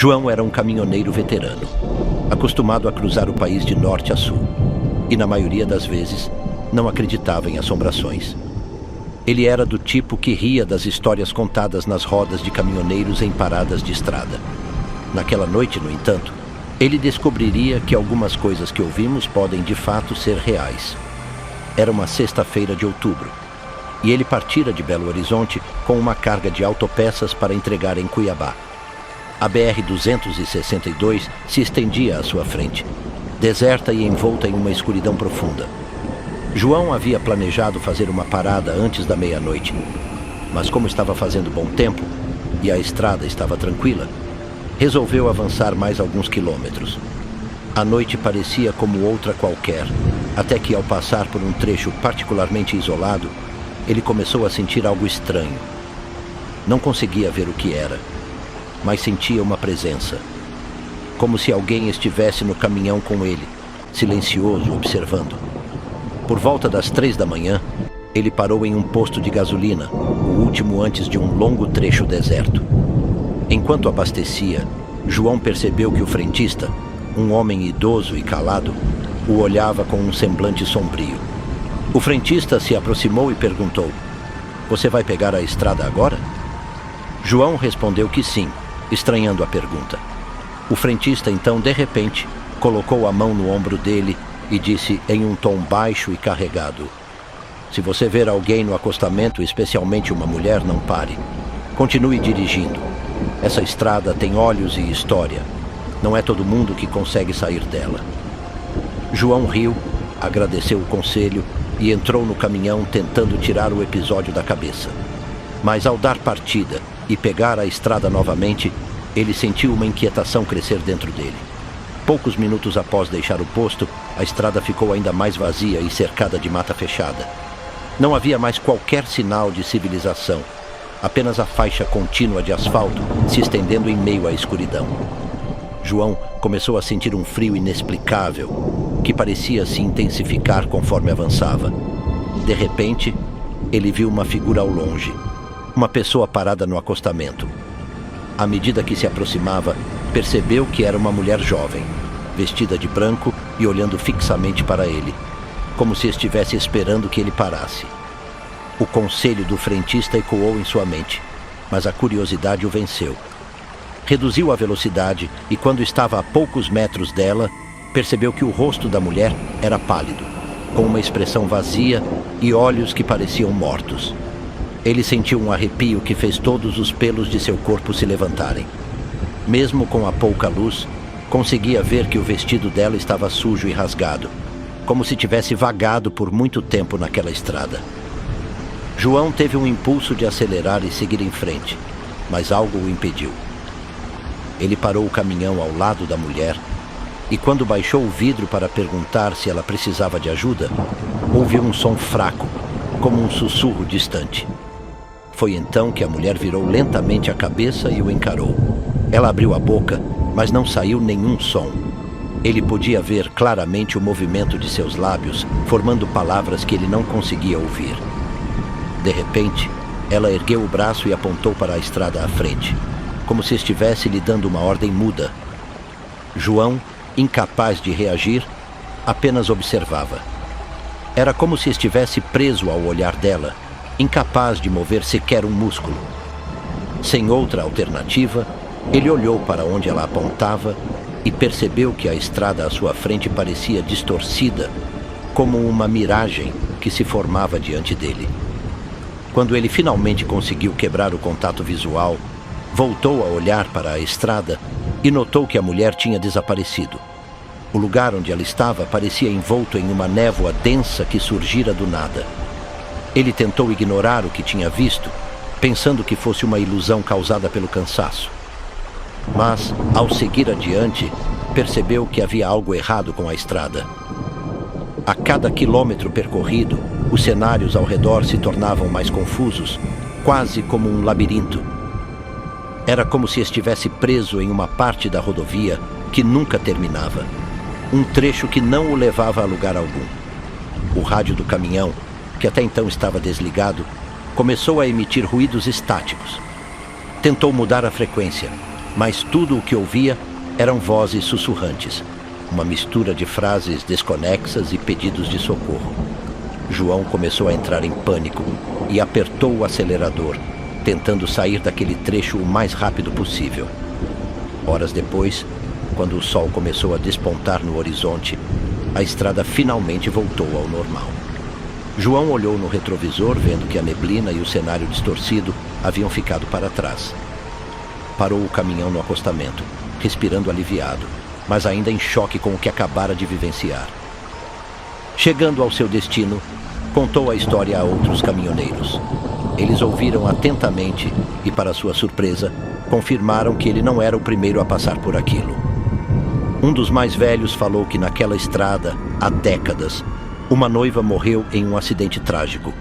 João era um caminhoneiro veterano, acostumado a cruzar o país de norte a sul, e na maioria das vezes não acreditava em assombrações. Ele era do tipo que ria das histórias contadas nas rodas de caminhoneiros em paradas de estrada. Naquela noite, no entanto, ele descobriria que algumas coisas que ouvimos podem de fato ser reais. Era uma sexta-feira de outubro, e ele partira de Belo Horizonte com uma carga de autopeças para entregar em Cuiabá. A BR-262 se estendia à sua frente, deserta e envolta em uma escuridão profunda. João havia planejado fazer uma parada antes da meia-noite, mas como estava fazendo bom tempo e a estrada estava tranquila, resolveu avançar mais alguns quilômetros. A noite parecia como outra qualquer, até que ao passar por um trecho particularmente isolado, ele começou a sentir algo estranho. Não conseguia ver o que era, mas sentia uma presença, como se alguém estivesse no caminhão com ele, silencioso, observando. Por volta das 3 da manhã, ele parou em um posto de gasolina, o último antes de um longo trecho deserto. Enquanto abastecia, João percebeu que o frentista, um homem idoso e calado, o olhava com um semblante sombrio. O frentista se aproximou e perguntou: "Você vai pegar a estrada agora?" João respondeu que sim, estranhando a pergunta. O frentista então, de repente, colocou a mão no ombro dele e disse em um tom baixo e carregado: "Se você ver alguém no acostamento, especialmente uma mulher, não pare. Continue dirigindo. Essa estrada tem olhos e história. Não é todo mundo que consegue sair dela." João riu, agradeceu o conselho e entrou no caminhão tentando tirar o episódio da cabeça. Mas ao dar partida e pegar a estrada novamente, ele sentiu uma inquietação crescer dentro dele. Poucos minutos após deixar o posto, a estrada ficou ainda mais vazia e cercada de mata fechada. Não havia mais qualquer sinal de civilização, apenas a faixa contínua de asfalto se estendendo em meio à escuridão. João começou a sentir um frio inexplicável, que parecia se intensificar conforme avançava. De repente, ele viu uma figura ao longe, uma pessoa parada no acostamento. À medida que se aproximava, percebeu que era uma mulher jovem, vestida de branco e olhando fixamente para ele, como se estivesse esperando que ele parasse. O conselho do frentista ecoou em sua mente, mas a curiosidade o venceu. Reduziu a velocidade e, quando estava a poucos metros dela, percebeu que o rosto da mulher era pálido, com uma expressão vazia e olhos que pareciam mortos. Ele sentiu um arrepio que fez todos os pelos de seu corpo se levantarem. Mesmo com a pouca luz, conseguia ver que o vestido dela estava sujo e rasgado, como se tivesse vagado por muito tempo naquela estrada. João teve um impulso de acelerar e seguir em frente, mas algo o impediu. Ele parou o caminhão ao lado da mulher e, quando baixou o vidro para perguntar se ela precisava de ajuda, ouviu um som fraco, como um sussurro distante. Foi então que a mulher virou lentamente a cabeça e o encarou. Ela abriu a boca, mas não saiu nenhum som. Ele podia ver claramente o movimento de seus lábios, formando palavras que ele não conseguia ouvir. De repente, ela ergueu o braço e apontou para a estrada à frente, como se estivesse lhe dando uma ordem muda. João, incapaz de reagir, apenas observava. Era como se estivesse preso ao olhar dela, incapaz de mover sequer um músculo. Sem outra alternativa, ele olhou para onde ela apontava e percebeu que a estrada à sua frente parecia distorcida, como uma miragem que se formava diante dele. Quando ele finalmente conseguiu quebrar o contato visual, voltou a olhar para a estrada e notou que a mulher tinha desaparecido. O lugar onde ela estava parecia envolto em uma névoa densa que surgira do nada. Ele tentou ignorar o que tinha visto, pensando que fosse uma ilusão causada pelo cansaço. Mas, ao seguir adiante, percebeu que havia algo errado com a estrada. A cada quilômetro percorrido, os cenários ao redor se tornavam mais confusos, quase como um labirinto. Era como se estivesse preso em uma parte da rodovia que nunca terminava, um trecho que não o levava a lugar algum. O rádio do caminhão, que até então estava desligado, começou a emitir ruídos estáticos. Tentou mudar a frequência, mas tudo o que ouvia eram vozes sussurrantes, uma mistura de frases desconexas e pedidos de socorro. João começou a entrar em pânico e apertou o acelerador, tentando sair daquele trecho o mais rápido possível. Horas depois, quando o sol começou a despontar no horizonte, a estrada finalmente voltou ao normal. João olhou no retrovisor, vendo que a neblina e o cenário distorcido haviam ficado para trás. Parou o caminhão no acostamento, respirando aliviado, mas ainda em choque com o que acabara de vivenciar. Chegando ao seu destino, contou a história a outros caminhoneiros. Eles ouviram atentamente e, para sua surpresa, confirmaram que ele não era o primeiro a passar por aquilo. Um dos mais velhos falou que naquela estrada, há décadas, uma noiva morreu em um acidente trágico.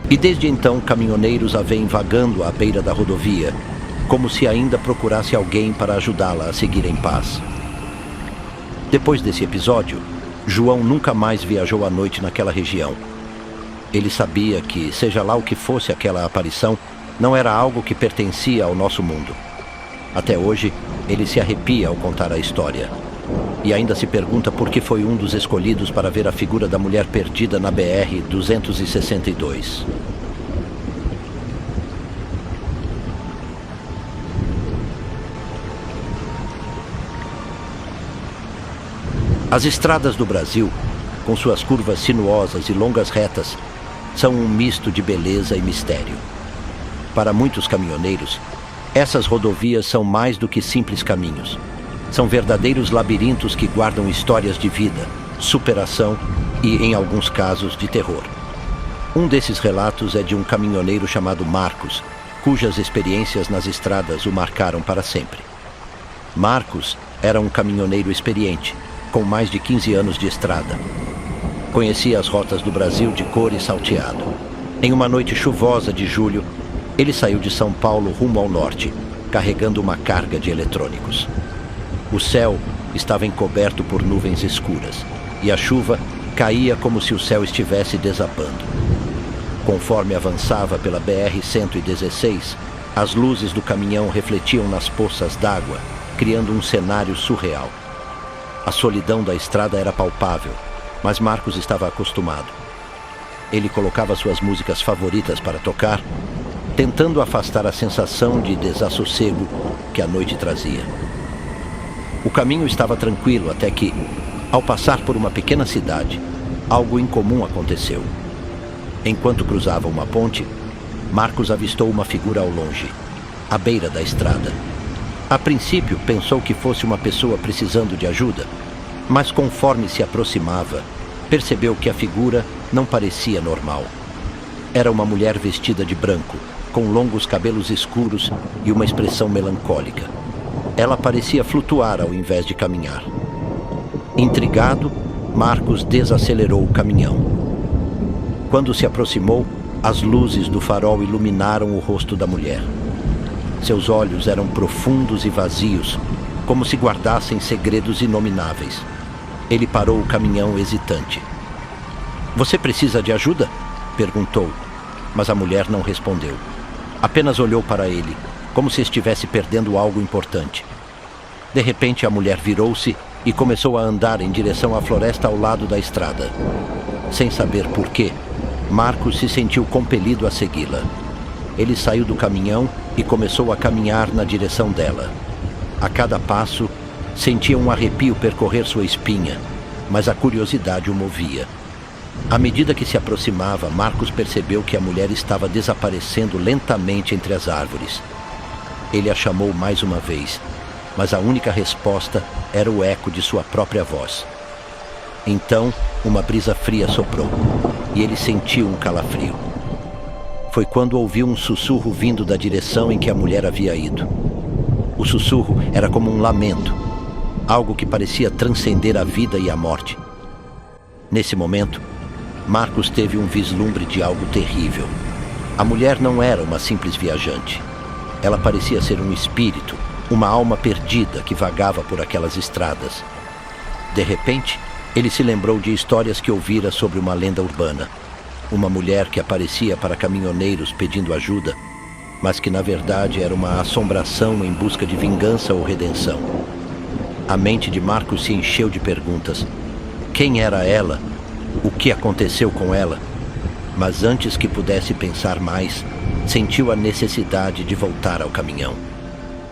E desde então, caminhoneiros a vêm vagando à beira da rodovia, como se ainda procurasse alguém para ajudá-la a seguir em paz. Depois desse episódio, João nunca mais viajou à noite naquela região. Ele sabia que, seja lá o que fosse aquela aparição, não era algo que pertencia ao nosso mundo. Até hoje, ele se arrepia ao contar a história. E ainda se pergunta por que foi um dos escolhidos para ver a figura da mulher perdida na BR-262. As estradas do Brasil, com suas curvas sinuosas e longas retas, são um misto de beleza e mistério. Para muitos caminhoneiros, essas rodovias são mais do que simples caminhos. São verdadeiros labirintos que guardam histórias de vida, superação e, em alguns casos, de terror. Um desses relatos é de um caminhoneiro chamado Marcos, cujas experiências nas estradas o marcaram para sempre. Marcos era um caminhoneiro experiente, com mais de 15 anos de estrada. Conhecia as rotas do Brasil de cor e salteado. Em uma noite chuvosa de julho, ele saiu de São Paulo rumo ao norte, carregando uma carga de eletrônicos. O céu estava encoberto por nuvens escuras, e a chuva caía como se o céu estivesse desabando. Conforme avançava pela BR-116, as luzes do caminhão refletiam nas poças d'água, criando um cenário surreal. A solidão da estrada era palpável, mas Marcos estava acostumado. Ele colocava suas músicas favoritas para tocar, tentando afastar a sensação de desassossego que a noite trazia. O caminho estava tranquilo até que, ao passar por uma pequena cidade, algo incomum aconteceu. Enquanto cruzava uma ponte, Marcos avistou uma figura ao longe, à beira da estrada. A princípio, pensou que fosse uma pessoa precisando de ajuda, mas conforme se aproximava, percebeu que a figura não parecia normal. Era uma mulher vestida de branco, com longos cabelos escuros e uma expressão melancólica. Ela parecia flutuar ao invés de caminhar. Intrigado, Marcos desacelerou o caminhão. Quando se aproximou, as luzes do farol iluminaram o rosto da mulher. Seus olhos eram profundos e vazios, como se guardassem segredos inomináveis. Ele parou o caminhão hesitante. "Você precisa de ajuda?" perguntou, mas a mulher não respondeu. Apenas olhou para ele, como se estivesse perdendo algo importante. De repente, a mulher virou-se e começou a andar em direção à floresta ao lado da estrada. Sem saber por quê, Marcos se sentiu compelido a segui-la. Ele saiu do caminhão e começou a caminhar na direção dela. A cada passo, sentia um arrepio percorrer sua espinha, mas a curiosidade o movia. À medida que se aproximava, Marcos percebeu que a mulher estava desaparecendo lentamente entre as árvores. Ele a chamou mais uma vez, mas a única resposta era o eco de sua própria voz. Então, uma brisa fria soprou, e ele sentiu um calafrio. Foi quando ouviu um sussurro vindo da direção em que a mulher havia ido. O sussurro era como um lamento, algo que parecia transcender a vida e a morte. Nesse momento, Marcos teve um vislumbre de algo terrível. A mulher não era uma simples viajante. Ela parecia ser um espírito, uma alma perdida que vagava por aquelas estradas. De repente, ele se lembrou de histórias que ouvira sobre uma lenda urbana. Uma mulher que aparecia para caminhoneiros pedindo ajuda, mas que na verdade era uma assombração em busca de vingança ou redenção. A mente de Marcos se encheu de perguntas. Quem era ela? O que aconteceu com ela? Mas antes que pudesse pensar mais, sentiu a necessidade de voltar ao caminhão.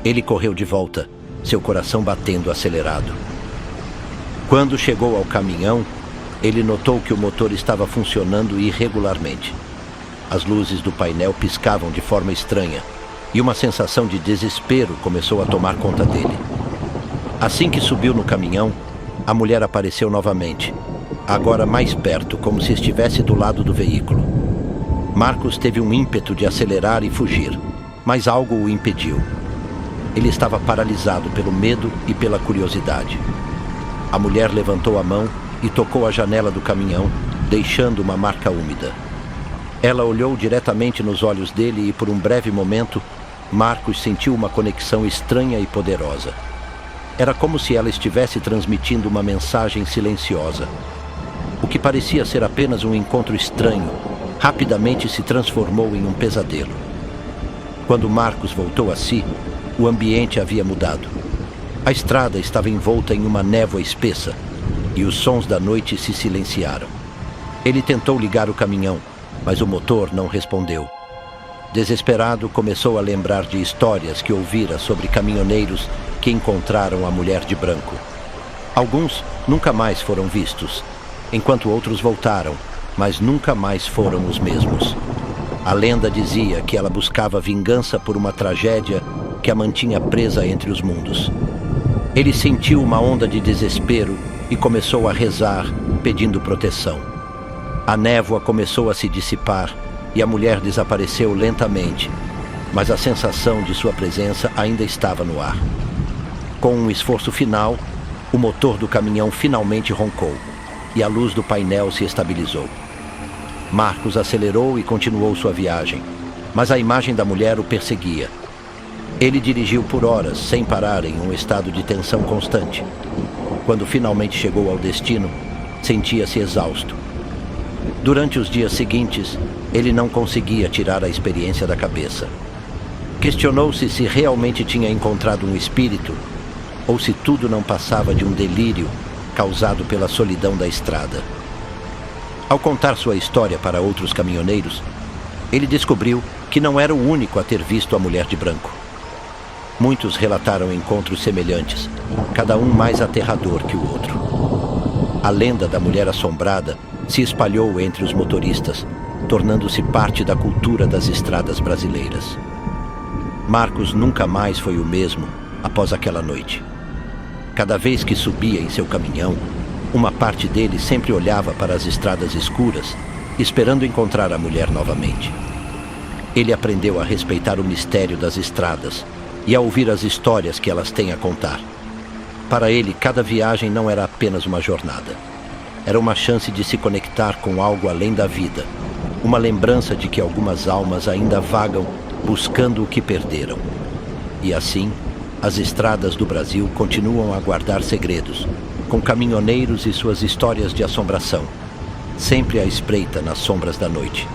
Ele correu de volta, seu coração batendo acelerado. Quando chegou ao caminhão, ele notou que o motor estava funcionando irregularmente. As luzes do painel piscavam de forma estranha e uma sensação de desespero começou a tomar conta dele. Assim que subiu no caminhão, a mulher apareceu novamente, agora mais perto, como se estivesse do lado do veículo. Marcos teve um ímpeto de acelerar e fugir, mas algo o impediu. Ele estava paralisado pelo medo e pela curiosidade. A mulher levantou a mão e tocou a janela do caminhão, deixando uma marca úmida. Ela olhou diretamente nos olhos dele e, por um breve momento, Marcos sentiu uma conexão estranha e poderosa. Era como se ela estivesse transmitindo uma mensagem silenciosa. O que parecia ser apenas um encontro estranho, rapidamente se transformou em um pesadelo. Quando Marcos voltou a si, o ambiente havia mudado. A estrada estava envolta em uma névoa espessa e os sons da noite se silenciaram. Ele tentou ligar o caminhão, mas o motor não respondeu. Desesperado, começou a lembrar de histórias que ouvira sobre caminhoneiros que encontraram a mulher de branco. Alguns nunca mais foram vistos, enquanto outros voltaram, mas nunca mais foram os mesmos. A lenda dizia que ela buscava vingança por uma tragédia que a mantinha presa entre os mundos. Ele sentiu uma onda de desespero e começou a rezar, pedindo proteção. A névoa começou a se dissipar e a mulher desapareceu lentamente, mas a sensação de sua presença ainda estava no ar. Com um esforço final, o motor do caminhão finalmente roncou e a luz do painel se estabilizou. Marcos acelerou e continuou sua viagem, mas a imagem da mulher o perseguia. Ele dirigiu por horas, sem parar, em um estado de tensão constante. Quando finalmente chegou ao destino, sentia-se exausto. Durante os dias seguintes, ele não conseguia tirar a experiência da cabeça. Questionou-se se realmente tinha encontrado um espírito ou se tudo não passava de um delírio causado pela solidão da estrada. Ao contar sua história para outros caminhoneiros, ele descobriu que não era o único a ter visto a mulher de branco. Muitos relataram encontros semelhantes, cada um mais aterrador que o outro. A lenda da mulher assombrada se espalhou entre os motoristas, tornando-se parte da cultura das estradas brasileiras. Marcos nunca mais foi o mesmo após aquela noite. Cada vez que subia em seu caminhão, uma parte dele sempre olhava para as estradas escuras, esperando encontrar a mulher novamente. Ele aprendeu a respeitar o mistério das estradas e a ouvir as histórias que elas têm a contar. Para ele, cada viagem não era apenas uma jornada. Era uma chance de se conectar com algo além da vida, uma lembrança de que algumas almas ainda vagam buscando o que perderam. E assim, as estradas do Brasil continuam a guardar segredos, com caminhoneiros e suas histórias de assombração, sempre à espreita nas sombras da noite.